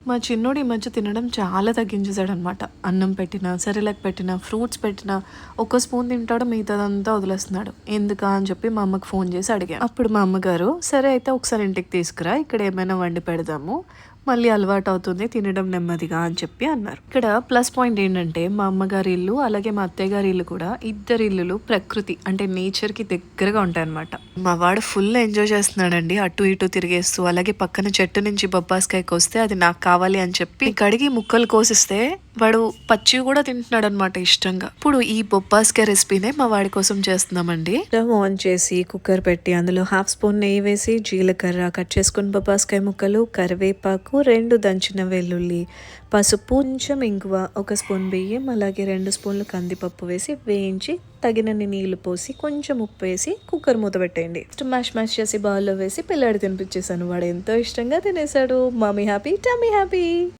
మా చిన్నోడు ఈ మధ్య తినడం చాలా తగ్గించేసాడనమాట. అన్నం పెట్టినా, సెరెలాక్ పెట్టినా, ఫ్రూట్స్ పెట్టినా ఒక స్పూన్ తింటాడు, మిగతాదంతా వదిలేస్తున్నాడు. ఎందుకా అని చెప్పి మా అమ్మకి ఫోన్ చేసి అడిగాను. అప్పుడు మా అమ్మగారు, సరే అయితే ఒకసారి ఇంటికి తీసుకురా, ఇక్కడ ఏమైనా వండి పెడదాము, మళ్ళీ అలవాటు అవుతుంది తినడం నెమ్మదిగా అని చెప్పి అన్నారు. ఇక్కడ ప్లస్ పాయింట్ ఏంటంటే మా అమ్మగారి ఇల్లు అలాగే మా అత్తయ్య గారి ఇల్లు కూడా ఇద్దరు ఇల్లులు ప్రకృతి అంటే నేచర్ కి దగ్గరగా ఉంటాయన్నమాట. మా వాడు ఫుల్ ఎంజాయ్ చేస్తున్నాడండి, అటు ఇటు తిరిగేస్తూ. అలాగే పక్కన చెట్టు నుంచి బొబ్బాస్కాయకి వస్తే అది నాకు కావాలి అని చెప్పి కడిగి ముక్కలు కోసిస్తే వాడు పచ్చి కూడా తింటున్నాడు అనమాట ఇష్టంగా. ఇప్పుడు ఈ బొబ్బాస్కాయ రెసిపీనే మా వాడి కోసం చేస్తున్నామండి. స్టవ్ ఆన్ చేసి కుక్కర్ పెట్టి అందులో 1/2 స్పూన్ నెయ్యి వేసి జీలకర్ర, కట్ చేసుకుని బొబ్బాస్కాయ ముక్కలు, కరివేపాకు, 2 దంచిన వెల్లుల్లి, పసుపు, కొంచెం ఇంగువ, 1 స్పూన్ బియ్యం, అలాగే 2 స్పూన్లు కందిపప్పు వేసి వేయించి తగినన్ని నీళ్లు పోసి కొంచెం ఉప్పు వేసి కుక్కర్ మూత పెట్టేయండి. మ్యాష్ చేసి బౌల్లో వేసి పిల్లాడి తినిపించేసాను. వాడు ఎంతో ఇష్టంగా తినేసాడు. Mummy happy, tummy happy.